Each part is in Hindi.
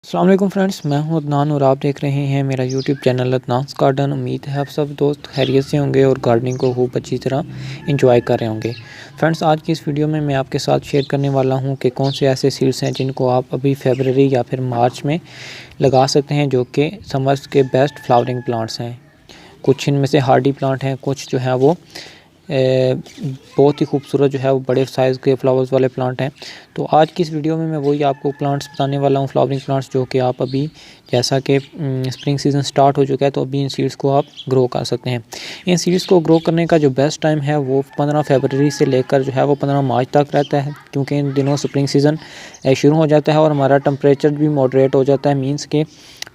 अस्सलाम वालेकुम फ्रेंड्स, मैं हूं अदनान और आप देख रहे हैं मेरा यूट्यूब चैनल अदनान्स गार्डन। उम्मीद है आप सब दोस्त खैरियत से होंगे और गार्डनिंग को खूब अच्छी तरह एंजॉय कर रहे होंगे। फ्रेंड्स, आज की इस वीडियो में मैं आपके साथ शेयर करने वाला हूं कि कौन से ऐसे सीड्स हैं जिनको आप अभी फरवरी या फिर मार्च में लगा सकते हैं, जो कि समर्स के बेस्ट फ्लावरिंग प्लांट्स हैं। कुछ इनमें से हार्डी प्लांट हैं, कुछ जो है वो बहुत ही खूबसूरत जो है वो बड़े साइज़ के फ्लावर्स वाले प्लांट हैं। तो आज की इस वीडियो में मैं वही आपको प्लांट्स बताने वाला हूँ, फ्लावरिंग प्लांट्स, जो कि आप अभी जैसा कि स्प्रिंग सीज़न स्टार्ट हो चुका है तो अभी इन सीड्स को आप ग्रो कर सकते हैं। इन सीड्स को ग्रो करने का जो बेस्ट टाइम है वो 15 फरवरी से लेकर जो है वो 15 मार्च तक रहता है, क्योंकि इन दिनों स्प्रिंग सीज़न शुरू हो जाता है और हमारा टेम्परेचर भी मॉडरेट हो जाता है। मीन्स के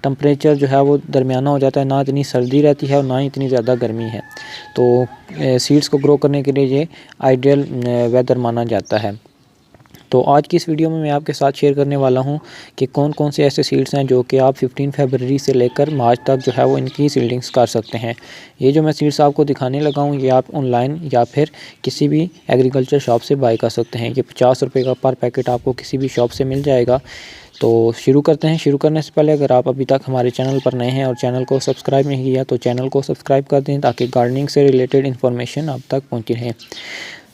टेम्परेचर जो है वो दरमियाना हो जाता है, ना इतनी सर्दी रहती है और ना ही इतनी ज़्यादा गर्मी है। तो सीड्स को ग्रो करने के लिए ये आइडियल वेदर माना जाता है। तो आज की इस वीडियो में मैं आपके साथ शेयर करने वाला हूं कि कौन कौन से ऐसे सीड्स हैं जो कि आप 15 फरवरी से लेकर मार्च तक जो है वो इनकी सीडिंग्स कर सकते हैं। ये जो मैं सीड्स आपको दिखाने लगा हूं, ये आप ऑनलाइन या फिर किसी भी एग्रीकल्चर शॉप से बाय कर सकते हैं। ये 50 रुपये का पर पैकेट आपको किसी भी शॉप से मिल जाएगा। तो शुरू करते हैं। शुरू करने से पहले अगर आप अभी तक हमारे चैनल पर नए हैं और चैनल को सब्सक्राइब नहीं किया तो चैनल को सब्सक्राइब कर दें, ताकि गार्डनिंग से रिलेटेड इन्फॉर्मेशन आप तक पहुंची रहे।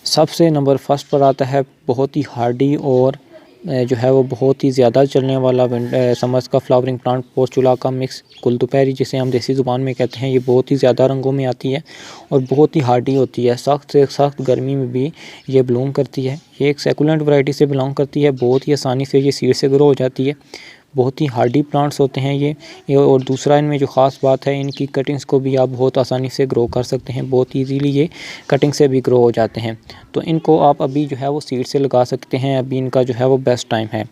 सबसे नंबर फर्स्ट पर आता है बहुत ही हार्डी और जो है वो बहुत ही ज़्यादा चलने वाला समर्स का फ्लावरिंग प्लांट, पोर्चुला का मिक्स गुलदुपहरी, जिसे हम देसी ज़ुबान में कहते हैं। ये बहुत ही ज़्यादा रंगों में आती है और बहुत ही हार्डी होती है। सख्त से सख्त गर्मी में भी ये ब्लूम करती है। ये एक सेकुलेंट वैरायटी से बिलोंग करती है। बहुत ही आसानी से ये सीड से ग्रो हो जाती है। बहुत ही हार्डी प्लांट्स होते हैं ये। और दूसरा इनमें जो ख़ास बात है, इनकी कटिंग्स को भी आप बहुत आसानी से ग्रो कर सकते हैं। बहुत इजीली ये कटिंग से भी ग्रो हो जाते हैं। तो इनको आप अभी जो है वो सीड से लगा सकते हैं। अभी इनका जो है वो बेस्ट टाइम है।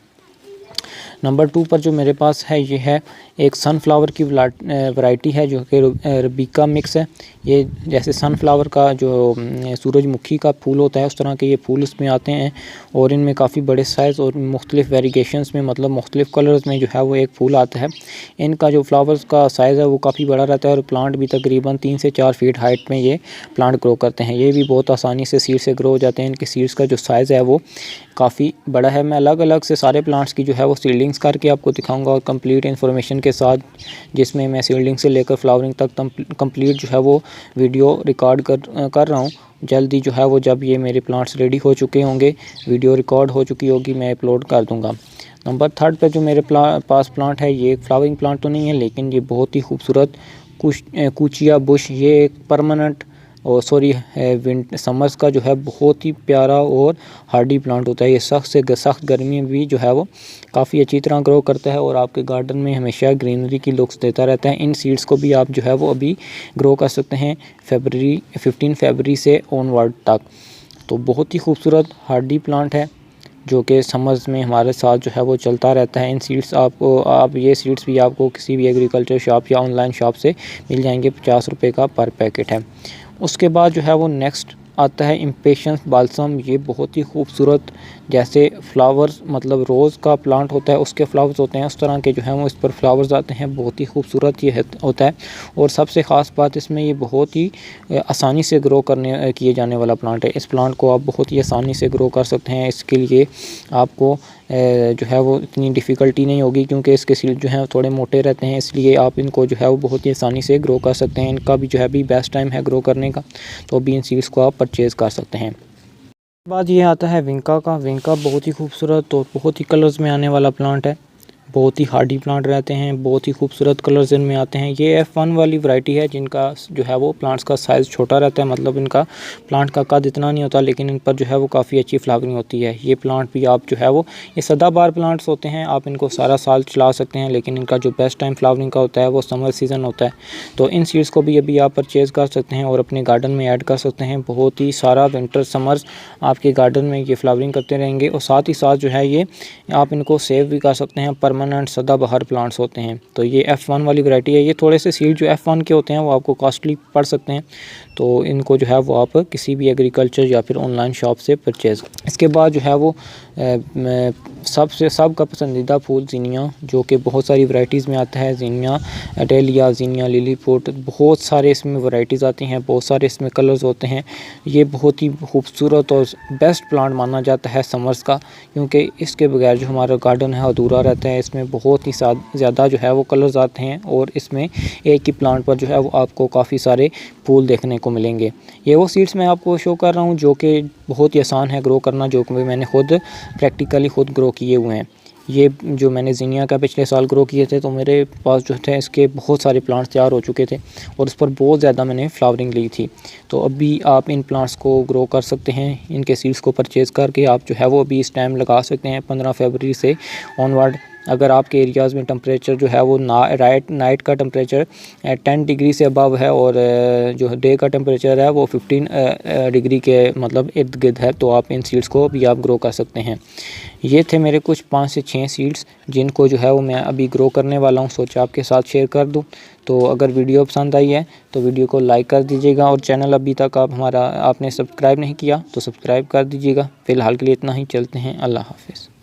नंबर 2 पर जो मेरे पास है, ये है एक सनफ्लावर की वैरायटी है, जो कि रबीका मिक्स है। ये जैसे सनफ्लावर का जो सूरजमुखी का फूल होता है, उस तरह के ये फूल इसमें आते हैं और इनमें काफ़ी बड़े साइज़ और मुख्तलिफ़ वेरिएशंस में, मतलब मुख्तलिफ़ कलर्स में जो है वो एक फूल आता है। इनका जो फ्लावर्स का साइज़ है वो काफ़ी बड़ा रहता है और प्लांट भी तकरीबन 3 से 4 फीट हाइट में ये प्लांट ग्रो करते हैं। ये भी बहुत आसानी से सीड से ग्रो हो जाते हैं। इनके सीड्स का जो साइज़ है वो काफ़ी बड़ा है। मैं अलग अलग से सारे प्लांट्स की जो है वो सीडलिंग्स करके आपको दिखाऊंगा और कंप्लीट इन्फॉर्मेशन के साथ, जिसमें मैं सीडलिंग से लेकर फ्लावरिंग तक कंप्लीट जो है वो वीडियो रिकॉर्ड कर रहा हूँ। जल्दी जो है वो जब ये मेरे प्लांट्स रेडी हो चुके होंगे, वीडियो रिकॉर्ड हो चुकी होगी, मैं अपलोड कर दूँगा। नंबर 3 पे जो मेरे पास प्लांट है, ये फ्लावरिंग प्लांट तो नहीं है, लेकिन ये बहुत ही खूबसूरत कुचिया बुश, ये एक परमानेंट और समर्स का जो है बहुत ही प्यारा और हार्डी प्लांट होता है। ये सख्त से सख्त गर्मी में भी जो है वो काफ़ी अच्छी तरह ग्रो करता है और आपके गार्डन में हमेशा ग्रीनरी की लुक्स देता रहता है। इन सीड्स को भी आप जो है वो अभी ग्रो कर सकते हैं 15 फरवरी से ऑनवर्ड तक। तो बहुत ही खूबसूरत हार्डी प्लांट है, जो कि समर्स में हमारे साथ जो है वो चलता रहता है। इन सीड्स ये सीड्स भी आपको किसी भी एग्रीकल्चर शॉप या ऑनलाइन शॉप से मिल जाएंगे। 50 रुपये का पर पैकेट है। उसके बाद जो है वो नेक्स्ट आता है इम्पेशंस बाल्सम। ये बहुत ही खूबसूरत, जैसे फ्लावर्स, मतलब रोज़ का प्लांट होता है उसके फ्लावर्स होते हैं, उस तरह के जो है वो इस पर फ्लावर्स आते हैं। बहुत ही खूबसूरत ये होता है और सबसे ख़ास बात इसमें, ये बहुत ही आसानी से ग्रो किए जाने वाला प्लांट है। इस प्लांट को आप बहुत ही आसानी से ग्रो कर सकते हैं। इसके लिए आपको जो है वो इतनी डिफ़िकल्टी नहीं होगी, क्योंकि इसके सीड जो हैं थोड़े मोटे रहते हैं, इसलिए आप इनको जो है वो बहुत ही आसानी से ग्रो कर सकते हैं। इनका भी जो है अभी बेस्ट टाइम है ग्रो करने का, तो अभी इन सीड्स को आप परचेज़ कर सकते हैं। बाद ये आता है विंका का। विंका बहुत ही खूबसूरत और बहुत ही कलर्स में आने वाला प्लांट है। बहुत ही हार्डी प्लांट रहते हैं, बहुत ही खूबसूरत कलर्स इनमें आते हैं। ये F1 वाली वैरायटी है, जिनका जो है वो प्लांट्स का साइज़ छोटा रहता है, मतलब इनका प्लांट का कद इतना नहीं होता, लेकिन इन पर जो है वो काफ़ी अच्छी फ्लावरिंग होती है। ये प्लांट भी आप जो है वो, ये सदाबहार प्लांट्स होते हैं, आप इनको सारा साल चला सकते हैं, लेकिन इनका जो बेस्ट टाइम फ्लावरिंग का होता है वो समर सीज़न होता है। तो इन सीड्स को भी अभी आप परचेज़ कर सकते हैं और अपने गार्डन में ऐड कर सकते हैं। बहुत ही सारा विंटर समर्स आपके गार्डन में ये फ्लावरिंग करते रहेंगे और साथ ही साथ जो है ये आप इनको सेव भी कर सकते हैं। परमानेंट सदाबहार प्लांट्स होते हैं। तो ये F1 वाली वैरायटी है। ये थोड़े से सीड जो F1 के होते हैं वो आपको कॉस्टली पड़ सकते हैं, तो इनको जो है वो आप किसी भी एग्रीकल्चर या फिर ऑनलाइन शॉप से परचेज़। इसके बाद जो है वो सबका पसंदीदा फूल ज़ीनिया, जो कि बहुत सारी वैरायटीज़ में आता है। ज़ीनिया, डेलिया, ज़ीनिया, लिलीपुट, बहुत सारे इसमें वैरायटीज़ आती हैं, बहुत सारे इसमें कलर्स होते हैं। ये बहुत ही खूबसूरत और बेस्ट प्लांट माना जाता है समर्स का, क्योंकि इसके बगैर जो हमारा गार्डन है अधूरा रहता है। इसमें बहुत ही ज़्यादा जो है वो कलर्स आते हैं और इसमें एक ही प्लांट पर जो है वो आपको काफ़ी सारे फूल देखने को मिलेंगे। ये वो सीड्स मैं आपको शो कर रहा हूँ जो कि बहुत ही आसान है ग्रो करना, जो कि मैंने खुद प्रैक्टिकली खुद ग्रो किए हुए हैं। ये जो मैंने ज़ीनिया का पिछले साल ग्रो किए थे, तो मेरे पास जो थे इसके बहुत सारे प्लांट्स तैयार हो चुके थे और उस पर बहुत ज़्यादा मैंने फ्लावरिंग ली थी। तो अभी आप इन प्लांट्स को ग्रो कर सकते हैं। इनके सीड्स को परचेज़ करके आप जो है वो अभी इस टाइम लगा सकते हैं 15 फरवरी से ऑनवर्ड। अगर आपके एरियाज़ में टेम्परेचर जो है वो नाइट का टेम्परेचर 10 डिग्री से अबव है और जो डे का टेम्परेचर है वो 15 डिग्री के मतलब इर्द गिर्द है, तो आप इन सीड्स को भी आप ग्रो कर सकते हैं। ये थे मेरे कुछ 5 से 6 सीड्स जिनको जो है वो मैं अभी ग्रो करने वाला हूँ, सोचा आपके साथ शेयर कर दूँ। तो अगर वीडियो पसंद आई है तो वीडियो को लाइक कर दीजिएगा और चैनल अभी तक आपने सब्सक्राइब नहीं किया तो सब्सक्राइब कर दीजिएगा। फ़िलहाल के लिए इतना ही, चलते हैं, अल्लाह हाफ़िज़।